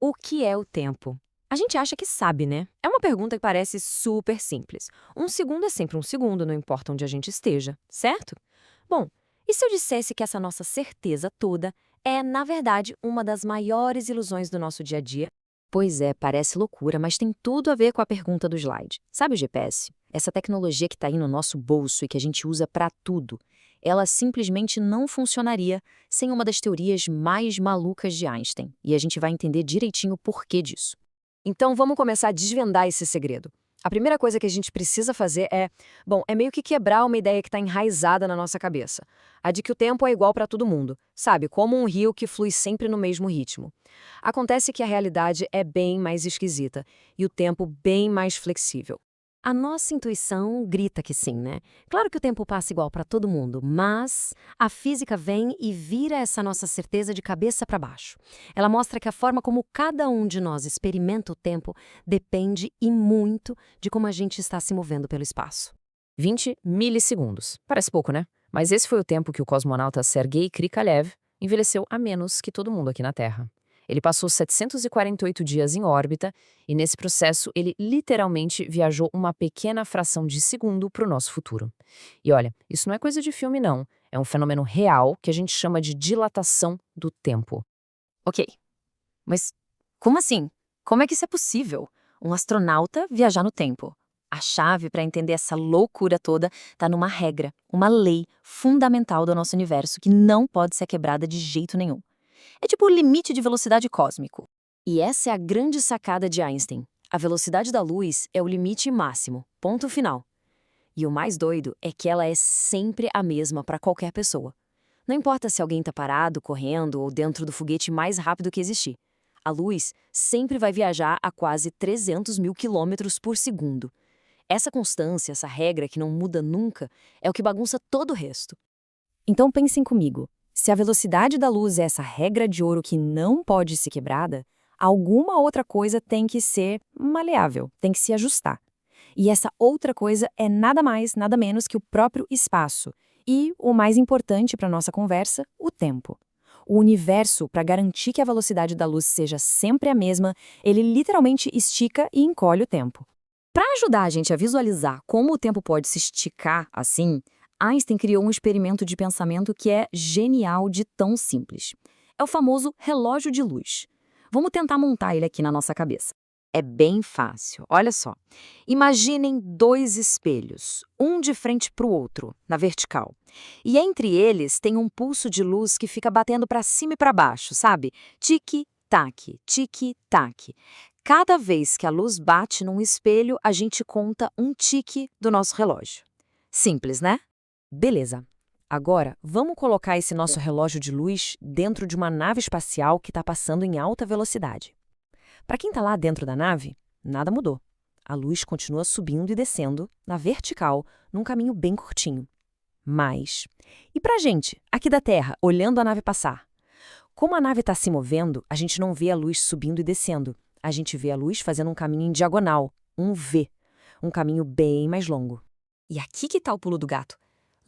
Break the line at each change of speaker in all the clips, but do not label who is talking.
O que é o tempo? A gente acha que sabe, né? É uma pergunta que parece super simples. Um segundo é sempre um segundo, não importa onde a gente esteja, certo? Bom, e se eu dissesse que essa nossa certeza toda é, na verdade, uma das maiores ilusões do nosso dia a dia? Pois é, parece loucura, mas tem tudo a ver com a pergunta do slide. Sabe o GPS? Essa tecnologia que está aí no nosso bolso e que a gente usa para tudo. Ela simplesmente não funcionaria sem uma das teorias mais malucas de Einstein. E a gente vai entender direitinho o porquê disso. Então vamos começar a desvendar esse segredo. A primeira coisa que a gente precisa fazer é meio que quebrar uma ideia que está enraizada na nossa cabeça. A de que o tempo é igual para todo mundo, sabe? Como um rio que flui sempre no mesmo ritmo. Acontece que a realidade é bem mais esquisita e o tempo bem mais flexível. A nossa intuição grita que sim, né? Claro que o tempo passa igual para todo mundo, mas a física vem e vira essa nossa certeza de cabeça para baixo. Ela mostra que a forma como cada um de nós experimenta o tempo depende e muito de como a gente está se movendo pelo espaço.
20 milissegundos. Parece pouco, né? Mas esse foi o tempo que o cosmonauta Sergei Krikalev envelheceu a menos que todo mundo aqui na Terra. Ele passou 748 dias em órbita e, nesse processo, ele literalmente viajou uma pequena fração de segundo para o nosso futuro. E olha, isso não é coisa de filme, não. É um fenômeno real que a gente chama de dilatação do tempo.
Ok, mas como assim? Como é que isso é possível? Um astronauta viajar no tempo? A chave para entender essa loucura toda está numa regra, uma lei fundamental do nosso universo que não pode ser quebrada de jeito nenhum. É tipo o limite de velocidade cósmico. E essa é a grande sacada de Einstein. A velocidade da luz é o limite máximo, ponto final. E o mais doido é que ela é sempre a mesma para qualquer pessoa. Não importa se alguém está parado, correndo ou dentro do foguete mais rápido que existir. A luz sempre vai viajar a quase 300 mil quilômetros por segundo. Essa constância, essa regra que não muda nunca, é o que bagunça todo o resto. Então pensem comigo, se a velocidade da luz é essa regra de ouro que não pode ser quebrada, alguma outra coisa tem que ser maleável, tem que se ajustar. E essa outra coisa é nada mais, nada menos que o próprio espaço. E, o mais importante para nossa conversa, o tempo. O universo, para garantir que a velocidade da luz seja sempre a mesma, ele literalmente estica e encolhe o tempo. Para ajudar a gente a visualizar como o tempo pode se esticar assim, Einstein criou um experimento de pensamento que é genial de tão simples. É o famoso relógio de luz. Vamos tentar montar ele aqui na nossa cabeça. É bem fácil, olha só. Imaginem dois espelhos, um de frente para o outro, na vertical. E entre eles tem um pulso de luz que fica batendo para cima e para baixo, sabe? Tique-tac, tique-tac. Cada vez que a luz bate num espelho, a gente conta um tique do nosso relógio. Simples, né? Beleza. Agora, vamos colocar esse nosso relógio de luz dentro de uma nave espacial que está passando em alta velocidade. Para quem está lá dentro da nave, nada mudou. A luz continua subindo e descendo, na vertical, num caminho bem curtinho. Mas, e para a gente, aqui da Terra, olhando a nave passar? Como a nave está se movendo, a gente não vê a luz subindo e descendo. A gente vê a luz fazendo um caminho em diagonal, um V, um caminho bem mais longo. E aqui que está o pulo do gato.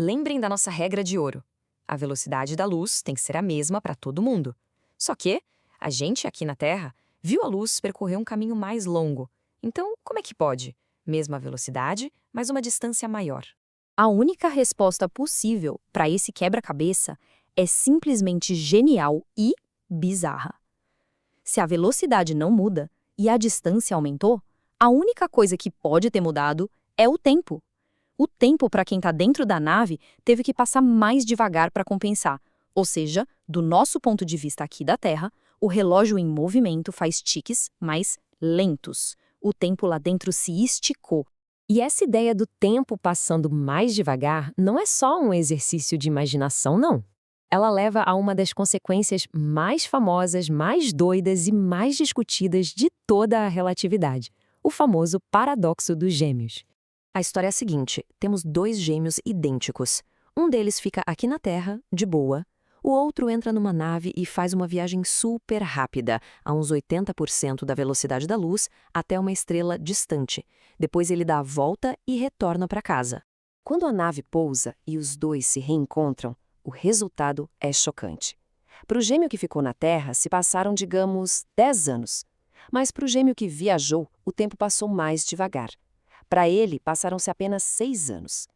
Lembrem da nossa regra de ouro. A velocidade da luz tem que ser a mesma para todo mundo. Só que a gente aqui na Terra viu a luz percorrer um caminho mais longo. Então, como é que pode? Mesma velocidade, mas uma distância maior. A única resposta possível para esse quebra-cabeça é simplesmente genial e bizarra. Se a velocidade não muda e a distância aumentou, a única coisa que pode ter mudado é o tempo. O tempo para quem está dentro da nave teve que passar mais devagar para compensar. Ou seja, do nosso ponto de vista aqui da Terra, o relógio em movimento faz tiques mais lentos. O tempo lá dentro se esticou. E essa ideia do tempo passando mais devagar não é só um exercício de imaginação, não. Ela leva a uma das consequências mais famosas, mais doidas e mais discutidas de toda a relatividade: o famoso paradoxo dos gêmeos. A história é a seguinte: temos dois gêmeos idênticos. Um deles fica aqui na Terra, de boa. O outro entra numa nave e faz uma viagem super rápida, a uns 80% da velocidade da luz, até uma estrela distante. Depois ele dá a volta e retorna para casa. Quando a nave pousa e os dois se reencontram, o resultado é chocante.
Para o gêmeo que ficou na Terra, se passaram, digamos, 10 anos. Mas para o gêmeo que viajou, o tempo passou mais devagar. Para ele, passaram-se apenas 6 anos.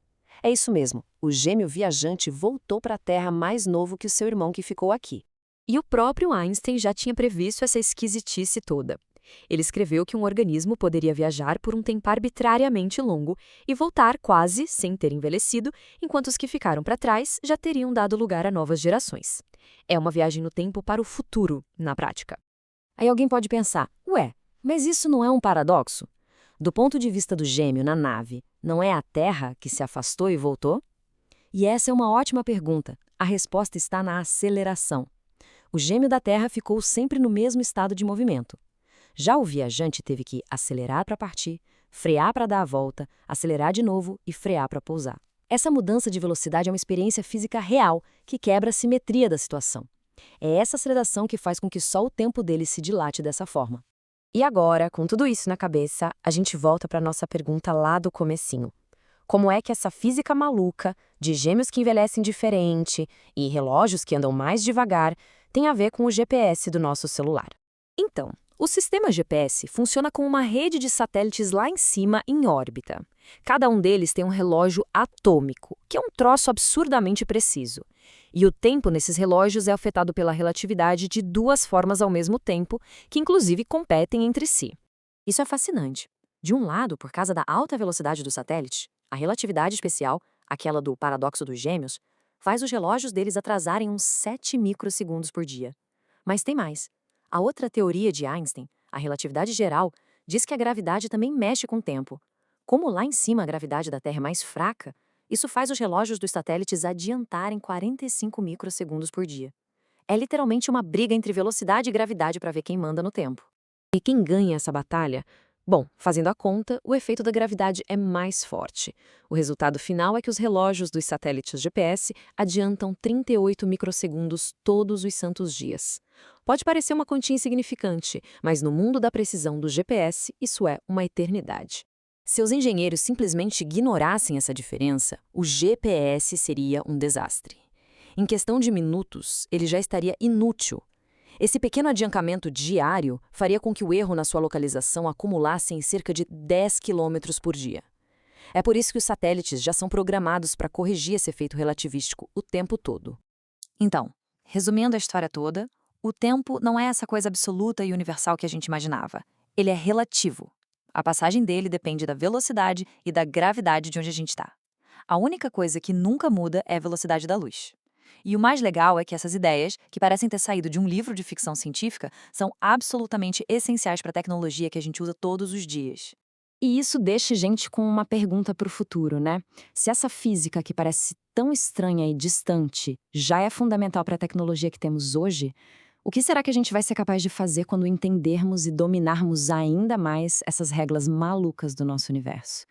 É isso mesmo, o gêmeo viajante voltou para a Terra mais novo que o seu irmão que ficou aqui.
E o próprio Einstein já tinha previsto essa esquisitice toda. Ele escreveu que um organismo poderia viajar por um tempo arbitrariamente longo e voltar quase sem ter envelhecido, enquanto os que ficaram para trás já teriam dado lugar a novas gerações. É uma viagem no tempo para o futuro, na prática. Aí alguém pode pensar, ué, mas isso não é um paradoxo? Do ponto de vista do gêmeo na nave, não é a Terra que se afastou e voltou? E essa é uma ótima pergunta. A resposta está na aceleração. O gêmeo da Terra ficou sempre no mesmo estado de movimento. Já o viajante teve que acelerar para partir, frear para dar a volta, acelerar de novo e frear para pousar. Essa mudança de velocidade é uma experiência física real que quebra a simetria da situação. É essa aceleração que faz com que só o tempo dele se dilate dessa forma. E agora, com tudo isso na cabeça, a gente volta para a nossa pergunta lá do comecinho. Como é que essa física maluca, de gêmeos que envelhecem diferente e relógios que andam mais devagar, tem a ver com o GPS do nosso celular? Então, o sistema GPS funciona com uma rede de satélites lá em cima, em órbita. Cada um deles tem um relógio atômico, que é um troço absurdamente preciso. E o tempo nesses relógios é afetado pela relatividade de duas formas ao mesmo tempo, que inclusive competem entre si. Isso é fascinante. De um lado, por causa da alta velocidade do satélite, a relatividade especial, aquela do paradoxo dos gêmeos, faz os relógios deles atrasarem uns 7 microsegundos por dia. Mas tem mais. A outra teoria de Einstein, a relatividade geral, diz que a gravidade também mexe com o tempo. Como lá em cima a gravidade da Terra é mais fraca, isso faz os relógios dos satélites adiantarem 45 microsegundos por dia. É literalmente uma briga entre velocidade e gravidade para ver quem manda no tempo. E quem ganha essa batalha? Bom, fazendo a conta, o efeito da gravidade é mais forte. O resultado final é que os relógios dos satélites GPS adiantam 38 microsegundos todos os santos dias. Pode parecer uma quantia insignificante, mas no mundo da precisão do GPS, isso é uma eternidade. Se os engenheiros simplesmente ignorassem essa diferença, o GPS seria um desastre. Em questão de minutos, ele já estaria inútil. Esse pequeno adiantamento diário faria com que o erro na sua localização acumulasse em cerca de 10 km por dia. É por isso que os satélites já são programados para corrigir esse efeito relativístico o tempo todo. Então, resumindo a história toda, o tempo não é essa coisa absoluta e universal que a gente imaginava. Ele é relativo. A passagem dele depende da velocidade e da gravidade de onde a gente está. A única coisa que nunca muda é a velocidade da luz. E o mais legal é que essas ideias, que parecem ter saído de um livro de ficção científica, são absolutamente essenciais para a tecnologia que a gente usa todos os dias. E isso deixa a gente com uma pergunta para o futuro, né? Se essa física que parece tão estranha e distante já é fundamental para a tecnologia que temos hoje, o que será que a gente vai ser capaz de fazer quando entendermos e dominarmos ainda mais essas regras malucas do nosso universo?